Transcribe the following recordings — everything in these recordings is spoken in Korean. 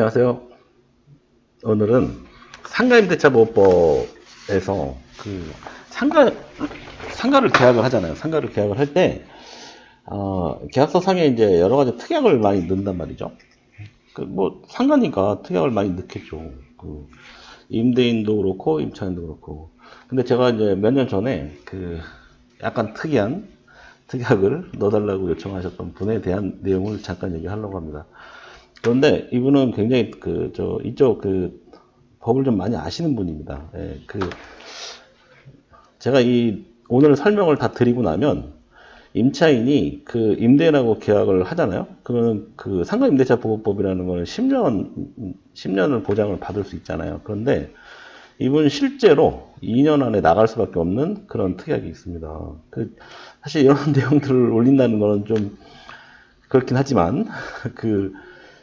안녕하세요. 오늘은 상가임대차보호법에서 상가를 계약을 하잖아요. 상가를 계약을 할 때, 계약서 상에 이제 여러 가지 특약을 많이 넣는단 말이죠. 상가니까 특약을 많이 넣겠죠. 임대인도 그렇고, 임차인도 그렇고. 근데 제가 이제 몇 년 전에 약간 특이한 특약을 넣어달라고 요청하셨던 분에 대한 내용을 잠깐 얘기하려고 합니다. 그런데 이분은 굉장히 이쪽 법을 좀 많이 아시는 분입니다. 예, 제가 오늘 설명을 다 드리고 나면 임차인이 임대인하고 계약을 하잖아요. 그러면 상가임대차 보호법이라는 거는 10년을 보장을 받을 수 있잖아요. 그런데 이분 실제로 2년 안에 나갈 수밖에 없는 그런 특약이 있습니다. 사실 이런 내용들을 올린다는 거는 좀 그렇긴 하지만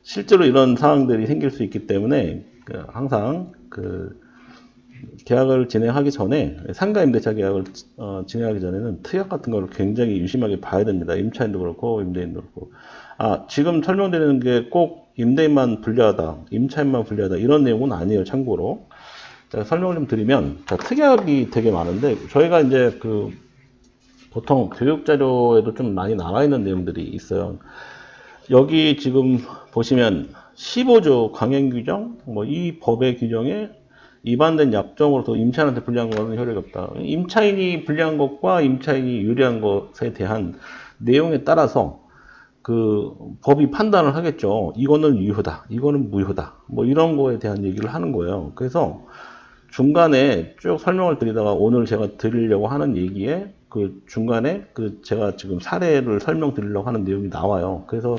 실제로 이런 상황들이 생길 수 있기 때문에 항상 계약을 진행하기 전에 상가임대차 계약을 진행하기 전에는 특약 같은 걸 굉장히 유심하게 봐야 됩니다. 임차인도 그렇고 임대인도 그렇고. 지금 설명드리는 게 꼭 임대인만 불리하다, 임차인만 불리하다 이런 내용은 아니에요. 참고로 제가 설명을 좀 드리면 특약이 되게 많은데 저희가 이제 보통 교육자료에도 좀 많이 나와 있는 내용들이 있어요. 여기 지금 보시면 15조 강행규정, 이 법의 규정에 위반된 약정으로서 임차인한테 불리한 것은 효력이 없다. 임차인이 불리한 것과 임차인이 유리한 것에 대한 내용에 따라서 법이 판단을 하겠죠. 이거는 유효다, 이거는 무효다. 이런 거에 대한 얘기를 하는 거예요. 그래서 중간에 쭉 설명을 드리다가 오늘 제가 드리려고 하는 얘기에 중간에 제가 지금 사례를 설명드리려고 하는 내용이 나와요. 그래서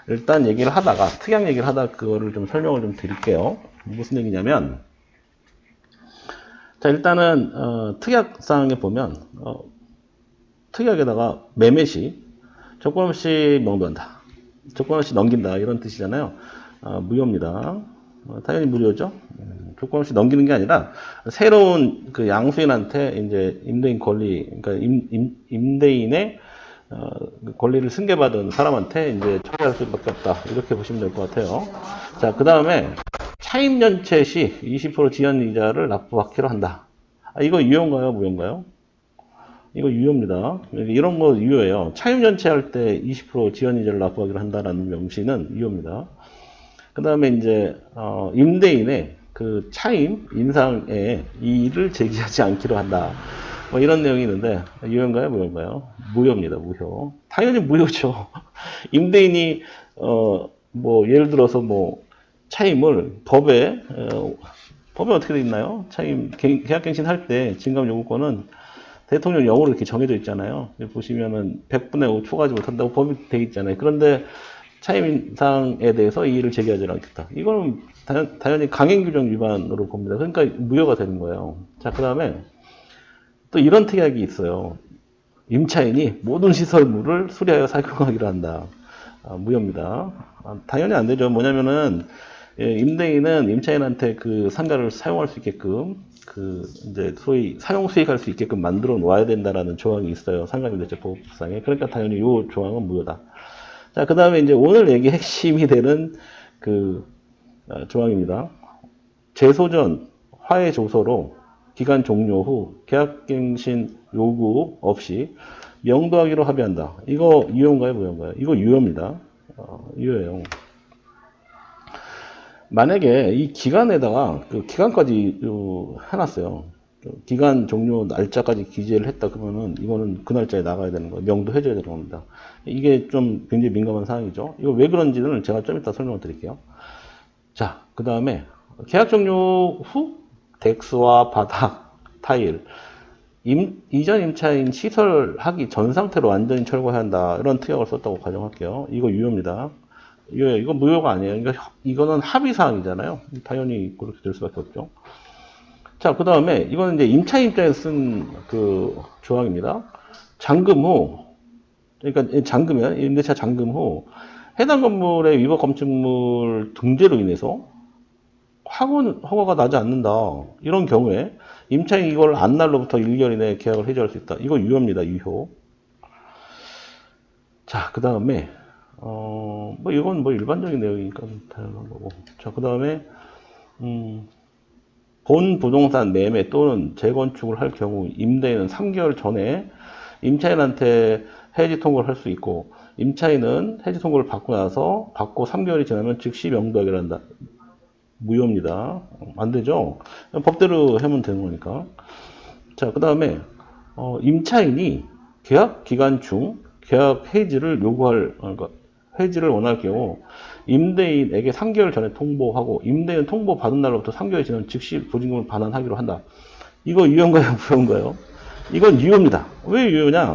일단 얘기를 하다가 특약 얘기를 하다가 그거를 좀 설명을 좀 드릴게요. 무슨 얘기냐면, 자 일단은 특약사항에 보면 특약에다가 매매시 조건 없이 명도한다, 조건 없이 넘긴다 이런 뜻이잖아요. 무효입니다. 당연히 무료죠. 조건 없이 넘기는 게 아니라 새로운 양수인한테 이제 임대인 권리, 그러니까 임대인의 권리를 승계받은 사람한테 이제 처리할 수밖에 없다. 이렇게 보시면 될 것 같아요. 자, 그 다음에 차임연체 시 20% 지연이자를 납부받기로 한다. 이거 유효인가요? 무효인가요? 이거 유효입니다. 이런 거 유효해요. 차임연체 할 때 20% 지연이자를 납부하기로 한다라는 명시는 유효입니다. 그 다음에 이제 임대인의 차임 인상에 이의를 제기하지 않기로 한다. 이런 내용이 있는데 유효인가요? 무효인가요? 무효입니다. 무효. 당연히 무효죠. 임대인이 예를 들어서 차임을 법에 어떻게 돼 있나요? 차임 계약갱신 할 때 증감 요구권은 대통령령으로 이렇게 정해져 있잖아요. 보시면은 100분의 5 초과하지 못한다고 법이 돼 있잖아요. 그런데 차임 인상에 대해서 이의를 제기하지 않겠다. 이거는 당연히 강행규정 위반으로 봅니다. 그러니까 무효가 되는 거예요. 자, 그 다음에 또 이런 특약이 있어요. 임차인이 모든 시설물을 수리하여 사용하기로 한다. 무효입니다. 당연히 안 되죠. 뭐냐면은 임대인은 임차인한테 상가를 사용할 수 있게끔 이제 소위 사용 수익할 수 있게끔 만들어 놓아야 된다라는 조항이 있어요. 상가임대차 보호법상에. 그러니까 당연히 이 조항은 무효다. 자, 그 다음에 이제 오늘 얘기 핵심이 되는 조항입니다. 재소전 화해 조서로 기간 종료 후 계약갱신 요구 없이 명도하기로 합의한다. 이거 유효인가요? 무효인가요? 이거 유효입니다. 유효해요. 만약에 이 기간에다가 기간까지 해놨어요. 기간 종료 날짜까지 기재를 했다 그러면은 이거는 그 날짜에 나가야 되는 거예요. 명도 해줘야 되는 겁니다. 이게 좀 굉장히 민감한 사항이죠. 이거 왜 그런지는 제가 좀 이따 설명을 드릴게요. 자, 그 다음에 계약 종료 후 덱스와 바닥, 타일, 이전 임차인 시설하기 전 상태로 완전히 철거해야 한다. 이런 특약을 썼다고 가정할게요. 이거 유효입니다. 유효, 이거 무효가 아니에요. 그러니까 이거는 합의사항이잖아요. 당연히 그렇게 될 수밖에 없죠. 자, 그 다음에 이거는 이제 임차인 입장에서 쓴 조항입니다. 잔금 후, 그러니까 잔금이야. 임대차 잔금 후 해당 건물의 위법 건축물 등재로 인해서 허가가 나지 않는다. 이런 경우에 임차인이 이걸 안 날로부터 1개월 이내에 계약을 해지할 수 있다. 이거 유효입니다. 유효. 자, 그 다음에 뭐 이건 뭐 일반적인 내용이니까 다양한 거고. 자, 그 다음에, 본 부동산 매매 또는 재건축을 할 경우 임대인은 3개월 전에 임차인한테 해지 통보를 할 수 있고, 임차인은 해지 통보를 받고 나서 받고 3개월이 지나면 즉시 명도하기로 한다. 무효입니다. 안 되죠? 법대로 하면 되는 거니까. 자, 그 다음에 임차인이 계약 기간 중 계약 해지를 그러니까 해지를 원할 경우 임대인에게 3개월 전에 통보하고 임대인 통보 받은 날로부터 3개월이 지나면 즉시 보증금을 반환하기로 한다. 이거 유효인가요? 무효인가요? 이건 유효입니다. 왜 유효냐?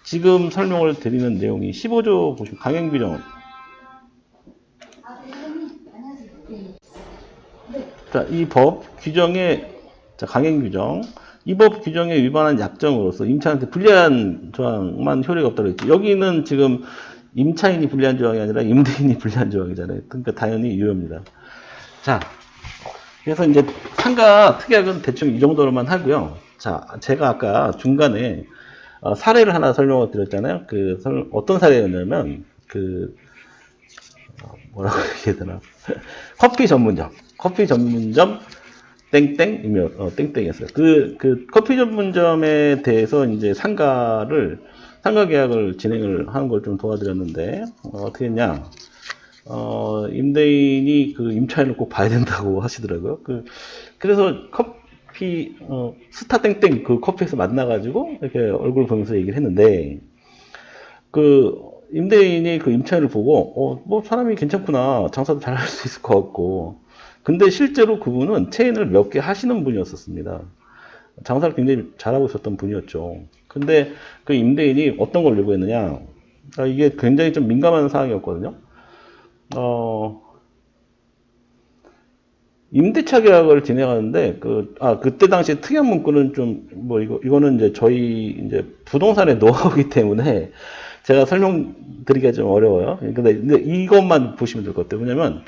지금 설명을 드리는 내용이 15조 보시면 강행규정. 자, 이 법 규정에, 자, 강행규정. 이 법 규정에 위반한 약정으로서 임차인한테 불리한 조항만 효력이 없다고 했죠. 여기는 지금 임차인이 불리한 조항이 아니라 임대인이 불리한 조항이잖아요. 그러니까 당연히 유효입니다. 자, 그래서 이제 상가 특약은 대충 이 정도로만 하고요. 자, 제가 아까 중간에 사례를 하나 설명을 드렸잖아요. 어떤 사례였냐면, 뭐라고 얘기해야 되나. 커피 전문점, 땡땡이며, 땡땡이었어요. 커피 전문점에 대해서 이제 상가 계약을 진행을 하는 걸 좀 도와드렸는데, 어떻게 했냐. 임대인이 임차인을 꼭 봐야 된다고 하시더라고요. 그래서 스타 땡땡 커피에서 만나가지고, 이렇게 얼굴 보면서 얘기를 했는데, 임대인이 임차인을 보고, 뭐 사람이 괜찮구나. 장사도 잘 할 수 있을 것 같고. 근데 실제로 그분은 체인을 몇 개 하시는 분이었었습니다. 장사를 굉장히 잘하고 있었던 분이었죠. 근데 임대인이 어떤 걸 요구했느냐. 이게 굉장히 좀 민감한 사항이었거든요. 임대차 계약을 진행하는데, 그때 당시에 특약 문구는 이거는 이제 저희 이제 부동산의 노하우이기 때문에 제가 설명드리기가 좀 어려워요. 근데 이것만 보시면 될 것 같아요. 왜냐면,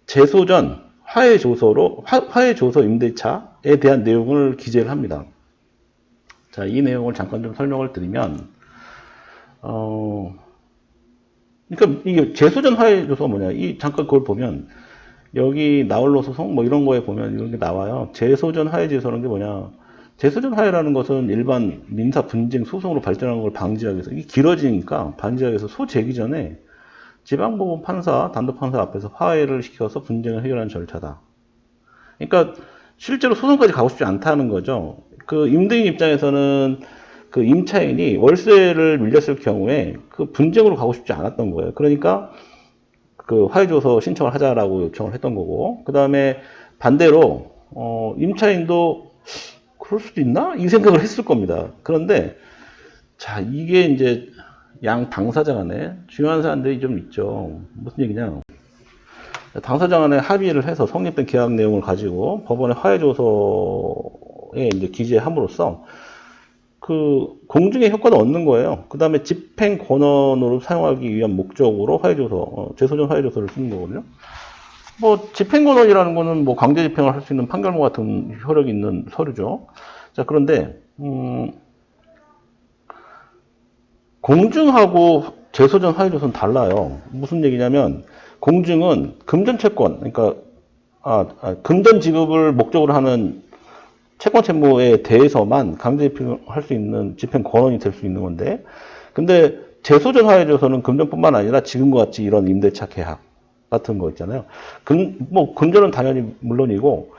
재소전 화해조서 임대차에 대한 내용을 기재를 합니다. 자, 이 내용을 잠깐 좀 설명을 드리면, 그러니까 이게 재소전 화해조서가 뭐냐. 잠깐 그걸 보면, 여기 나홀로 소송 뭐 이런 거에 보면 이런 게 나와요. 재소전 화해조서라는 게 뭐냐. 재소전 화해라는 것은 일반 민사 분쟁 소송으로 발전하는 걸 방지하기 위해서, 이게 길어지니까 방지하기 위해서 소제기 전에 지방법원 판사, 단독판사 앞에서 화해를 시켜서 분쟁을 해결하는 절차다. 그러니까 실제로 소송까지 가고 싶지 않다는 거죠. 임대인 입장에서는 임차인이 월세를 밀렸을 경우에 분쟁으로 가고 싶지 않았던 거예요. 그러니까 화해조서 신청을 하자라고 요청을 했던 거고, 그 다음에 반대로 임차인도 그럴 수도 있나? 이 생각을 했을 겁니다. 그런데 자, 이게 이제 양 당사자 간에 중요한 사안들이 좀 있죠. 무슨 얘기냐. 당사자 간에 합의를 해서 성립된 계약 내용을 가지고 법원의 화해조서에 이제 기재함으로써 공증의 효과도 얻는 거예요. 그 다음에 집행 권한으로 사용하기 위한 목적으로 화해조서, 재소전 화해조서를 쓰는 거거든요. 집행 권한이라는 거는 강제 집행을 할 수 있는 판결문 같은 효력이 있는 서류죠. 자, 그런데, 공증하고 재소전 화해조서는 달라요. 무슨 얘기냐면, 공증은 금전 채권, 그러니까, 금전 지급을 목적으로 하는 채권 채무에 대해서만 강제 집행할 수 있는 집행 권한이 될 수 있는 건데, 근데 재소전 화해조서는 금전뿐만 아니라 지금과 같이 이런 임대차 계약 같은 거 있잖아요. 금전은 당연히 물론이고,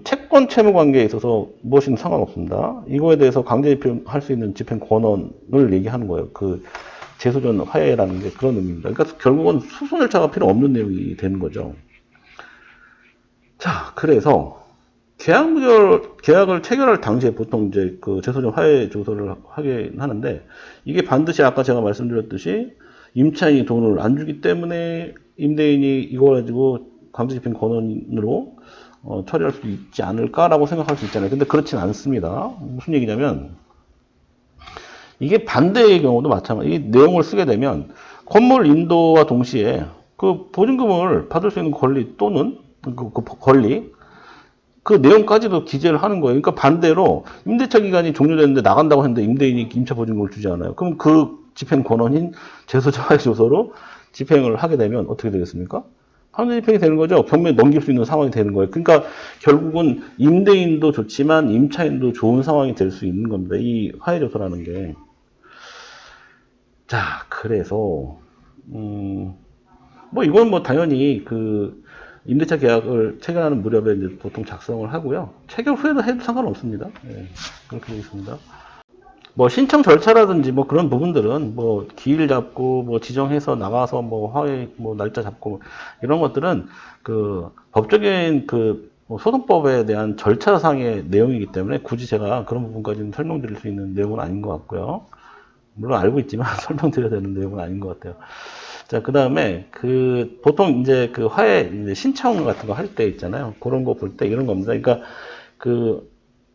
채권 채무 관계에 있어서 무엇이든 상관없습니다. 이거에 대해서 강제 집행할 수 있는 집행 권한을 얘기하는 거예요. 재소전 화해라는 게 그런 의미입니다. 그러니까 결국은 소송 절차가 필요 없는 내용이 되는 거죠. 자, 그래서 계약을 체결할 당시에 보통 이제 재소전 화해 조서를 하긴 하는데, 이게 반드시 아까 제가 말씀드렸듯이 임차인이 돈을 안 주기 때문에 임대인이 이거 가지고 강제 집행 권한으로 처리할 수 있지 않을까라고 생각할 수 있잖아요. 근데 그렇진 않습니다. 무슨 얘기냐면, 이게 반대의 경우도 마찬가지. 이 내용을 쓰게 되면 건물 인도와 동시에 보증금을 받을 수 있는 권리 또는 권리, 그 내용까지도 기재를 하는 거예요. 그러니까 반대로 임대차 기간이 종료됐는데 나간다고 했는데 임대인이 임차 보증금을 주지 않아요. 그럼 그 집행 권한인 제소자의 조서로 집행을 하게 되면 어떻게 되겠습니까? 판매 집행이 되는 거죠. 경매에 넘길 수 있는 상황이 되는 거예요. 그러니까 결국은 임대인도 좋지만 임차인도 좋은 상황이 될 수 있는 겁니다. 이 화해조서라는 게. 자, 그래서 뭐 이건 뭐 당연히 그 임대차 계약을 체결하는 무렵에 이제 보통 작성을 하고요. 체결 후에도 해도 상관없습니다. 예, 그렇게 되어 있습니다. 뭐 신청 절차라든지 뭐 그런 부분들은 뭐 기일 잡고 뭐 지정해서 나가서 뭐 화해 뭐 날짜 잡고 이런 것들은 그 법적인 그뭐 소송법에 대한 절차상의 내용이기 때문에 굳이 제가 그런 부분까지는 설명드릴 수 있는 내용은 아닌 것 같고요. 물론 알고 있지만 설명드려야 되는 내용은 아닌 것 같아요. 자, 그 다음에 그 보통 이제 그 화해 이제 신청 같은 거 할 때 있잖아요. 그런 거 볼 때 이런 겁니다. 그러니까 그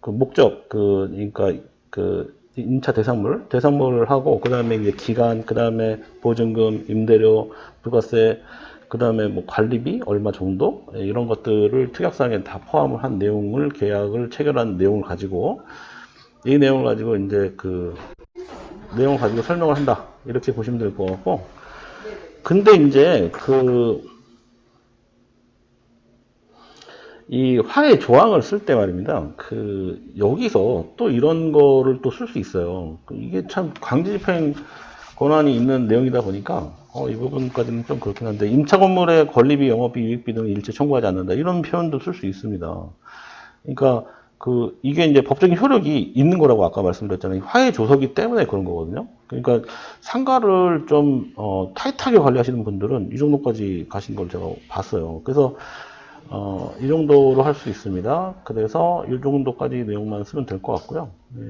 목적 그러니까 그 임차 대상물을 하고 그 다음에 이제 기간, 그 다음에 보증금, 임대료, 부가세, 그 다음에 뭐 관리비 얼마 정도 이런 것들을 특약사항에 다 포함을 한 내용을 계약을 체결한 내용을 가지고 이 내용을 가지고 이제 그 내용을 가지고 설명을 한다 이렇게 보시면 될 것 같고 근데 이제 이 화해 조항을 쓸 때 말입니다. 그 여기서 또 이런 거를 또 쓸 수 있어요. 이게 참 강제 집행 권한이 있는 내용이다 보니까 이 부분까지는 좀 그렇긴 한데 임차 건물의 권리비, 영업비, 유익비 등을 일체 청구하지 않는다 이런 표현도 쓸 수 있습니다. 그러니까 이게 이제 법적인 효력이 있는 거라고 아까 말씀드렸잖아요. 화해 조서기 때문에 그런 거거든요. 그러니까 상가를 좀 타이트하게 관리하시는 분들은 이 정도까지 가신 걸 제가 봤어요. 그래서 이 정도로 할 수 있습니다. 그래서 이 정도까지 내용만 쓰면 될 것 같고요. 네.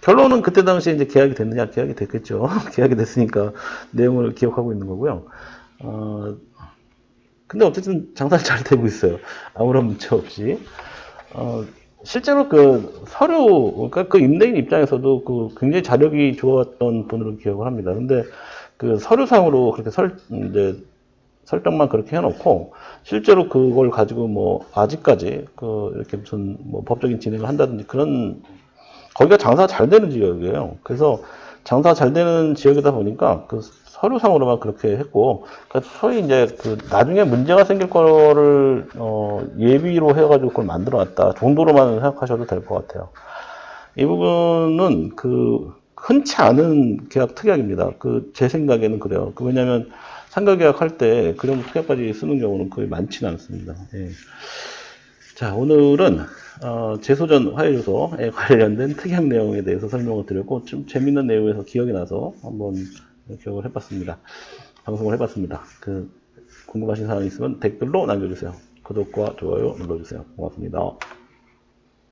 결론은 그때 당시에 이제 계약이 됐느냐? 계약이 됐겠죠. 계약이 됐으니까 내용을 기억하고 있는 거고요. 근데 어쨌든 장사는 잘 되고 있어요. 아무런 문제 없이. 실제로 그 서류, 그러니까 그 임대인 입장에서도 그 굉장히 자력이 좋았던 분으로 기억을 합니다. 근데 그 서류상으로 그렇게 이제 설정만 그렇게 해놓고 실제로 그걸 가지고 뭐 아직까지 이렇게 무슨 뭐 법적인 진행을 한다든지 그런 거기가 장사가 잘 되는 지역이에요. 그래서 장사가 잘 되는 지역이다 보니까 그 서류상으로만 그렇게 했고 그러니까 소위 이제 나중에 문제가 생길 거를 예비로 해가지고 그걸 만들어놨다 정도로만 생각하셔도 될 것 같아요. 이 부분은 흔치 않은 계약 특약입니다. 제 생각에는 그래요. 왜냐하면 상가 계약할 때 그런 특약까지 쓰는 경우는 거의 많지는 않습니다. 예. 자, 오늘은 제소전 화해조서에 관련된 특약 내용에 대해서 설명을 드렸고 좀 재밌는 내용에서 기억이 나서 한번 기억을 해봤습니다. 방송을 해봤습니다. 궁금하신 사항이 있으면 댓글로 남겨주세요. 구독과 좋아요 눌러주세요. 고맙습니다.